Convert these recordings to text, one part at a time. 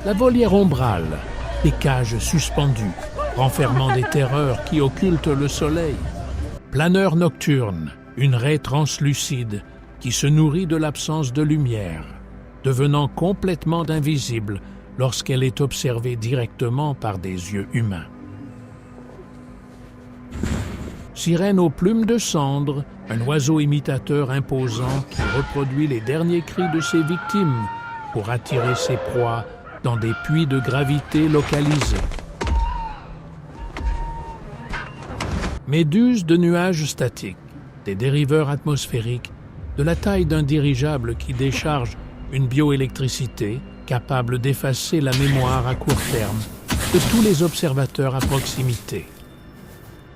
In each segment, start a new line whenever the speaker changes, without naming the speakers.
La volière ombrale, des cages suspendues, renfermant des terreurs qui occultent le soleil. Planeur nocturne, une raie translucide qui se nourrit de l'absence de lumière, devenant complètement invisible lorsqu'elle est observée directement par des yeux humains. Sirène aux plumes de cendre, un oiseau imitateur imposant qui reproduit les derniers cris de ses victimes pour attirer ses proies dans des puits de gravité localisés. Méduses de nuages statiques, des dériveurs atmosphériques, de la taille d'un dirigeable qui décharge une bioélectricité capable d'effacer la mémoire à court terme de tous les observateurs à proximité.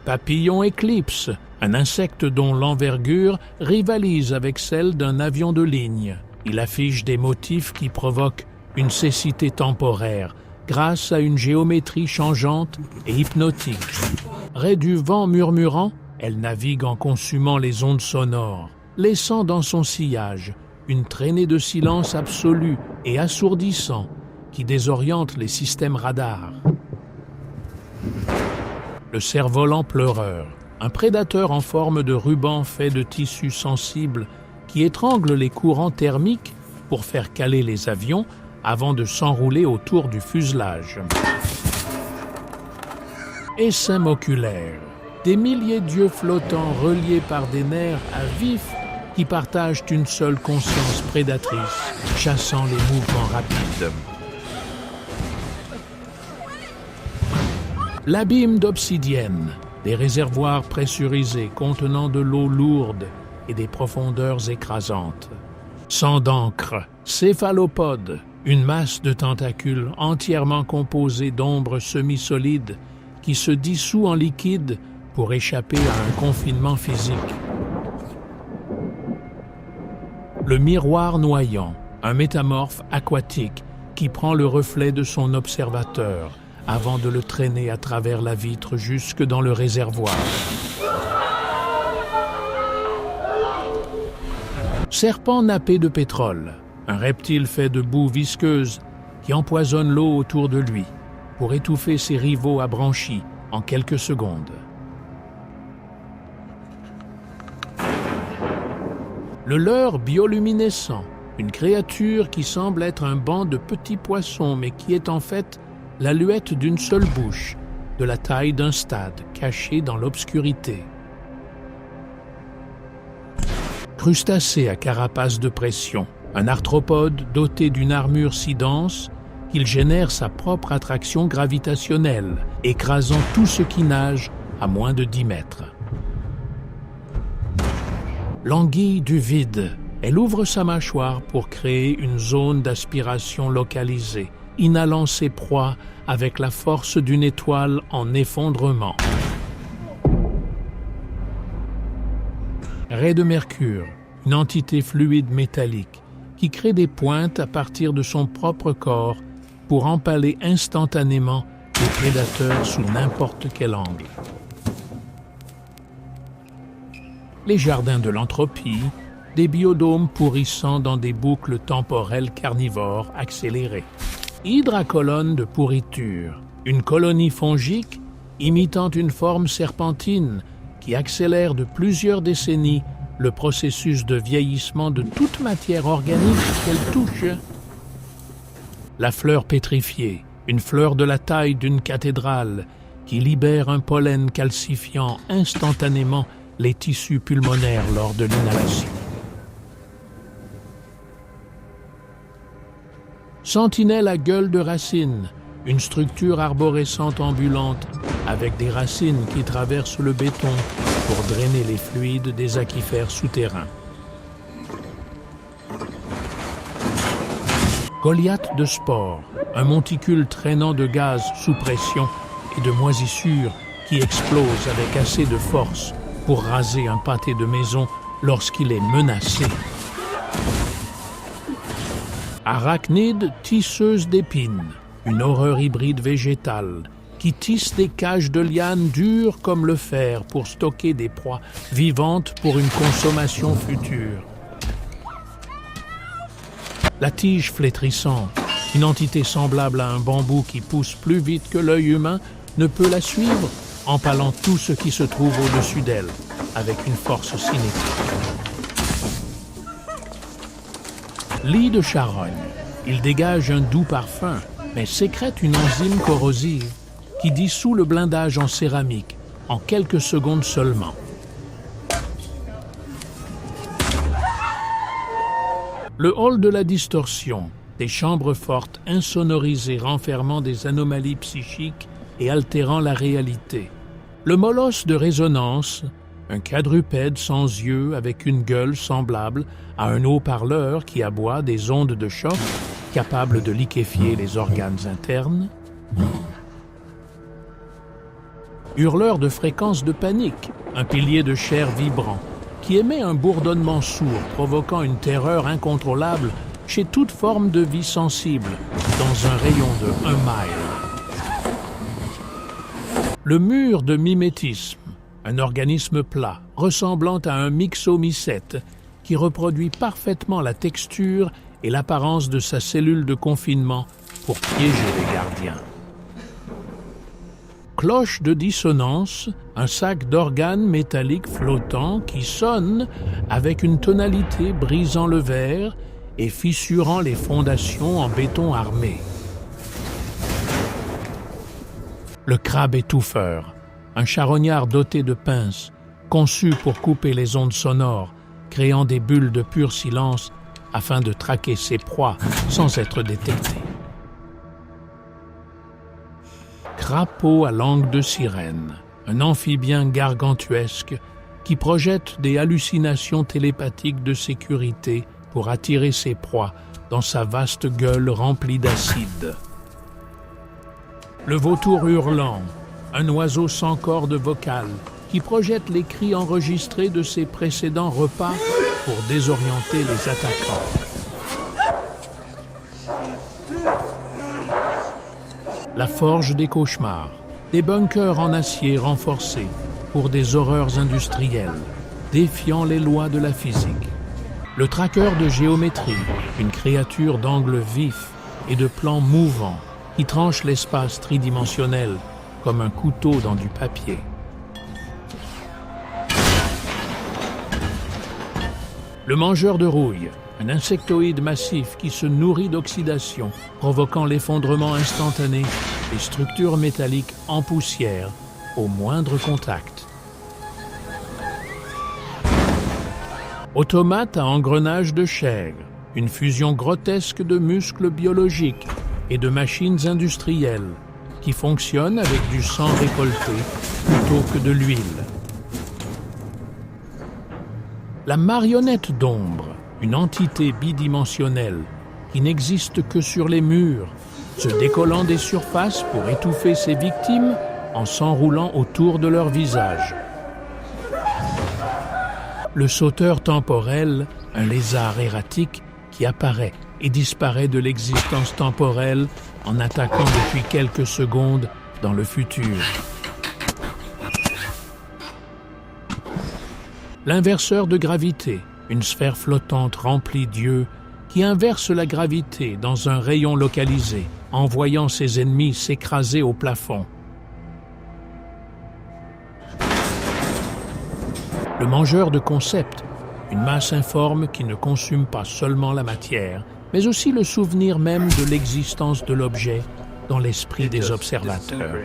Papillon éclipse, un insecte dont l'envergure rivalise avec celle d'un avion de ligne. Il affiche des motifs qui provoquent une cécité temporaire grâce à une géométrie changeante et hypnotique. Raie du vent murmurant, elle navigue en consumant les ondes sonores, laissant dans son sillage une traînée de silence absolu et assourdissant qui désoriente les systèmes radars. Le cerf-volant pleureur, un prédateur en forme de ruban fait de tissus sensibles qui étrangle les courants thermiques pour faire caler les avions avant de s'enrouler autour du fuselage. Essaim oculaire, des milliers d'yeux flottants reliés par des nerfs à vif qui partagent une seule conscience prédatrice, chassant les mouvements rapides. L'abîme d'obsidienne, des réservoirs pressurisés contenant de l'eau lourde et des profondeurs écrasantes. Sang d'encre, céphalopode, une masse de tentacules entièrement composée d'ombres semi-solides qui se dissout en liquide pour échapper à un confinement physique. Le miroir noyant, un métamorphe aquatique qui prend le reflet de son observateur avant de le traîner à travers la vitre jusque dans le réservoir. Serpent nappé de pétrole, un reptile fait de boue visqueuse qui empoisonne l'eau autour de lui pour étouffer ses rivaux à branchies en quelques secondes. Le leurre bioluminescent, une créature qui semble être un banc de petits poissons mais qui est en fait l'aluette d'une seule bouche, de la taille d'un stade caché dans l'obscurité. Crustacé à carapace de pression, un arthropode doté d'une armure si dense qu'il génère sa propre attraction gravitationnelle, écrasant tout ce qui nage à moins de 10 mètres. L'anguille du vide, elle ouvre sa mâchoire pour créer une zone d'aspiration localisée, inhalant ses proies avec la force d'une étoile en effondrement. Raie de Mercure, une entité fluide métallique qui crée des pointes à partir de son propre corps pour empaler instantanément les prédateurs sous n'importe quel angle. Les jardins de l'entropie, des biodômes pourrissant dans des boucles temporelles carnivores accélérées. Hydracolone de pourriture, une colonie fongique imitant une forme serpentine qui accélère de plusieurs décennies le processus de vieillissement de toute matière organique qu'elle touche. La fleur pétrifiée, une fleur de la taille d'une cathédrale qui libère un pollen calcifiant instantanément les tissus pulmonaires lors de l'inhalation. Sentinelle à gueule de racine, une structure arborescente ambulante avec des racines qui traversent le béton pour drainer les fluides des aquifères souterrains. Goliath de spore, un monticule traînant de gaz sous pression et de moisissure qui explose avec assez de force pour raser un pâté de maison lorsqu'il est menacé. Arachnide tisseuse d'épines, une horreur hybride végétale qui tisse des cages de lianes dures comme le fer pour stocker des proies vivantes pour une consommation future. La tige flétrissante, Une entité semblable à un bambou qui pousse plus vite que l'œil humain ne peut la suivre, empalant tout ce qui se trouve au-dessus d'elle, avec une force cinétique. Lit de charogne. Il dégage un doux parfum, mais sécrète une enzyme corrosive qui dissout le blindage en céramique en quelques secondes seulement. Le hall de la distorsion, des chambres fortes insonorisées renfermant des anomalies psychiques et altérant la réalité. Le molosse de résonance, un quadrupède sans yeux avec une gueule semblable à un haut-parleur qui aboie des ondes de choc capables de liquéfier les organes internes. Hurleur de fréquence de panique, un pilier de chair vibrant qui émet un bourdonnement sourd provoquant une terreur incontrôlable chez toute forme de vie sensible dans un rayon de 1 mile. Le mur de mimétisme, un organisme plat ressemblant à un myxomycète qui reproduit parfaitement la texture et l'apparence de sa cellule de confinement pour piéger les gardiens. Cloche de dissonance, un sac d'organes métalliques flottants qui sonne avec une tonalité brisant le verre et fissurant les fondations en béton armé. Le crabe étouffeur, un charognard doté de pinces, conçu pour couper les ondes sonores, créant des bulles de pur silence afin de traquer ses proies sans être détecté. Crapaud à langue de sirène, un amphibien gargantuesque qui projette des hallucinations télépathiques de sécurité pour attirer ses proies dans sa vaste gueule remplie d'acide. Le vautour hurlant, un oiseau sans corde vocale qui projette les cris enregistrés de ses précédents repas pour désorienter les attaquants. La forge des cauchemars, des bunkers en acier renforcés pour des horreurs industrielles, défiant les lois de la physique. Le traqueur de géométrie, une créature d'angle vif et de plans mouvants qui tranche l'espace tridimensionnel comme un couteau dans du papier. Le mangeur de rouille, un insectoïde massif qui se nourrit d'oxydation, provoquant l'effondrement instantané des structures métalliques en poussière au moindre contact. Automate à engrenage de chair, une fusion grotesque de muscles biologiques et de machines industrielles qui fonctionnent avec du sang récolté plutôt que de l'huile. La marionnette d'ombre, une entité bidimensionnelle qui n'existe que sur les murs, se décollant des surfaces pour étouffer ses victimes en s'enroulant autour de leur visage. Le sauteur temporel, un lézard erratique qui apparaît et disparaît de l'existence temporelle en attaquant depuis quelques secondes dans le futur. L'inverseur de gravité, une sphère flottante remplie d'yeux qui inverse la gravité dans un rayon localisé, envoyant ses ennemis s'écraser au plafond. Le mangeur de concepts, une masse informe qui ne consume pas seulement la matière, mais aussi le souvenir même de l'existence de l'objet dans l'esprit des observateurs.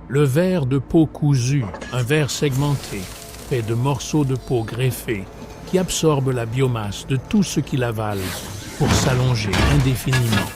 Le ver de peau cousue, un ver segmenté, fait de morceaux de peau greffés, qui absorbe la biomasse de tout ce qu'il avale pour s'allonger indéfiniment.